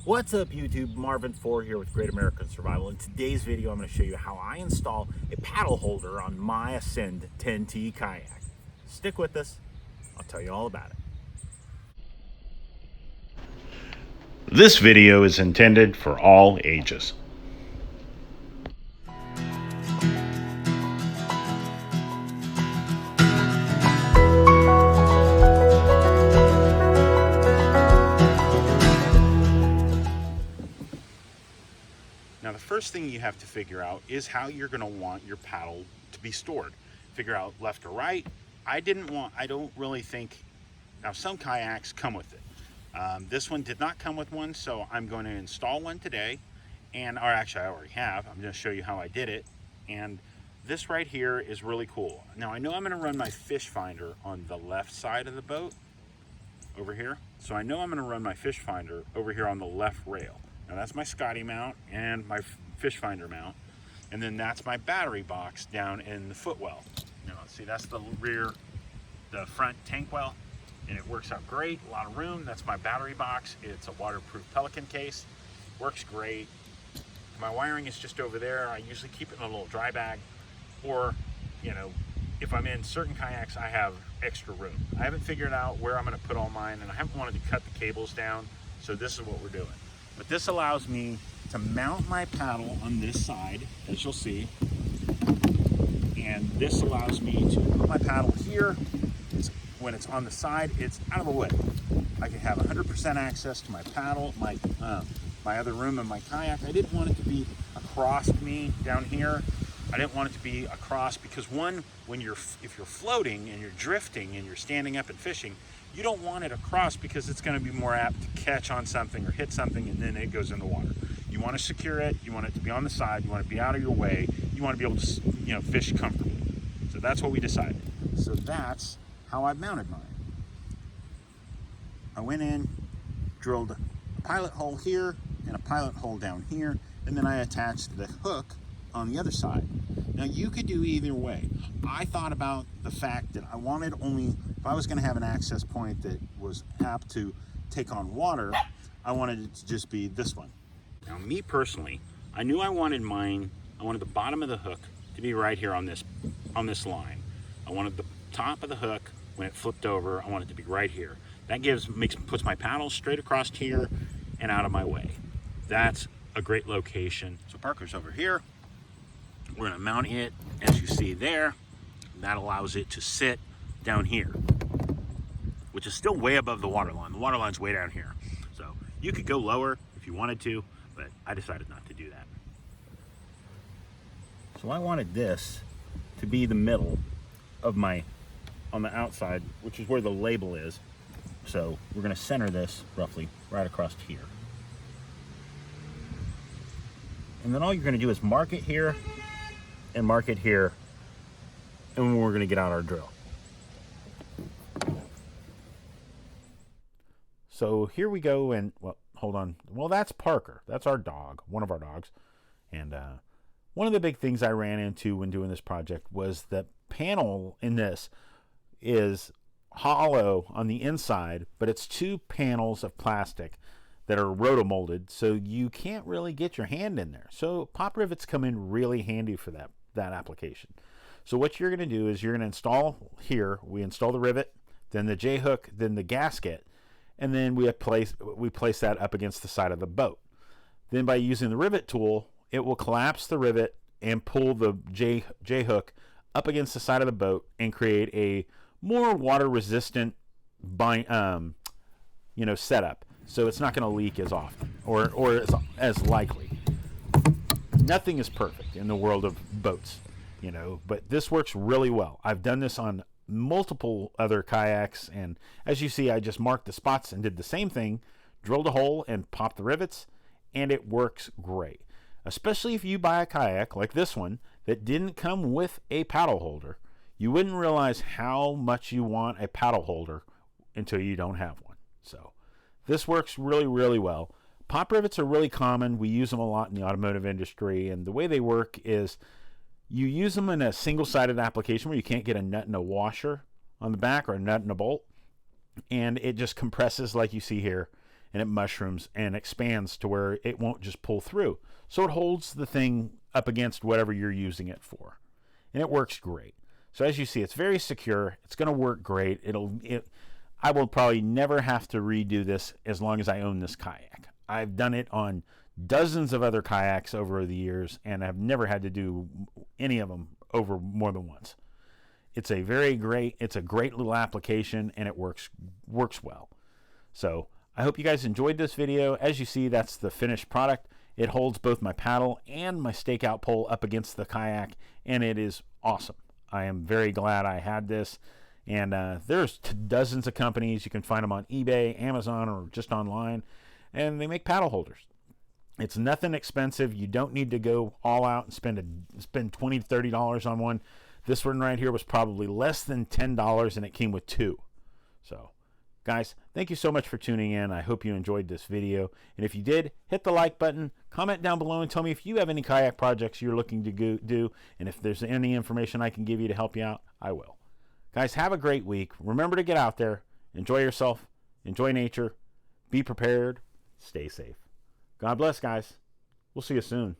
What's up YouTube, Marvin4 here with Great American Survival. In today's video I'm going to show you how I install a paddle holder on my Ascend 10T kayak. Stick with us, I'll tell you all about it. This video is intended for all ages. Now the first thing you have to figure out is how you're going to want your paddle to be stored. Figure out left or right. I don't really think, now some kayaks come with it. This one did not come with one, so I'm going to install one today. Or actually I already have. I'm going to show you how I did it. And this right here is really cool. Now I know I'm going to run my fish finder on the left side of the boat over here. So I know I'm going to run my fish finder over here on the left rail. Now that's my Scotty mount and my fish finder mount. And then that's my battery box down in the footwell. Now see, that's the front tank well, and it works out great, a lot of room. That's my battery box. It's a waterproof Pelican case, works great. My wiring is just over there. I usually keep it in a little dry bag, or if I'm in certain kayaks, I have extra room. I haven't figured out where I'm going to put all mine, and I haven't wanted to cut the cables down, so this is what we're doing. But this allows me to mount my paddle on this side, as you'll see. And this allows me to put my paddle here. When it's on the side, it's out of the way. I can have 100% access to my paddle, my other room in my kayak. I didn't want it to be across me down here. I didn't want it to be across because if you're floating and you're drifting and you're standing up and fishing, you don't want it across because it's going to be more apt to catch on something or hit something and then it goes in the water. You want to secure it, you want it to be on the side, you want it to be out of your way, you want to be able to fish comfortably. So that's what we decided. So that's how I mounted mine. I went in, drilled a pilot hole here and a pilot hole down here, and then I attached the hook on the other side. Now you could do either way. I thought about the fact that I wanted if I was going to have an access point that was apt to take on water, I wanted it to just be this one. Now me personally, I knew I wanted the bottom of the hook to be right here on this line. I wanted the top of the hook, when it flipped over, I want it to be right here. That puts my paddle straight across here and out of my way. That's a great location. So Parker's over here. We're gonna mount it, as you see there. That allows it to sit down here, which is still way above the water line. The water line's way down here. So you could go lower if you wanted to, but I decided not to do that. So I wanted this to be the middle of on the outside, which is where the label is. So we're gonna center this roughly right across here. And then all you're gonna do is mark it here and mark it here, and we're gonna get out our drill. So here we go, and well, hold on. Well, that's Parker. That's our dog, one of our dogs. And one of the big things I ran into when doing this project was the panel in this is hollow on the inside, but it's two panels of plastic that are rotomolded, so you can't really get your hand in there. So pop rivets come in really handy for that application. So what you're going to do is you're going to install here. We install the rivet, then the J-hook, then the gasket, and then we place that up against the side of the boat. Then by using the rivet tool, it will collapse the rivet and pull the J-hook up against the side of the boat and create a more water resistant setup. So it's not going to leak as often or as likely. Nothing is perfect in the world of boats, but this works really well. I've done this on multiple other kayaks, and as you see, I just marked the spots and did the same thing, drilled a hole and popped the rivets, and it works great. Especially if you buy a kayak like this one that didn't come with a paddle holder. You wouldn't realize how much you want a paddle holder until you don't have one. So this works really, really well. Pop rivets are really common. We use them a lot in the automotive industry, and the way they work is you use them in a single-sided application where you can't get a nut and a washer on the back or a nut and a bolt, and it just compresses like you see here, and it mushrooms and expands to where it won't just pull through. So it holds the thing up against whatever you're using it for. And it works great. So as you see, it's very secure. It's going to work great. I will probably never have to redo this as long as I own this kayak. I've done it on dozens of other kayaks over the years, and I've never had to do any of them over more than once. It's a great little application, and it works well. So I hope you guys enjoyed this video. As you see, that's the finished product. It holds both my paddle and my stakeout pole up against the kayak, and it is awesome. I am very glad I had this. And there's dozens of companies. You can find them on eBay, Amazon, or just online. And they make paddle holders. It's nothing expensive. You don't need to go all out and spend $20 to $30 on one. This one right here was probably less than $10, and it came with two. So, guys, thank you so much for tuning in. I hope you enjoyed this video. And if you did, hit the like button, comment down below, and tell me if you have any kayak projects you're looking to do. And if there's any information I can give you to help you out, I will. Guys, have a great week. Remember to get out there, enjoy yourself, enjoy nature, be prepared, stay safe. God bless, guys. We'll see you soon.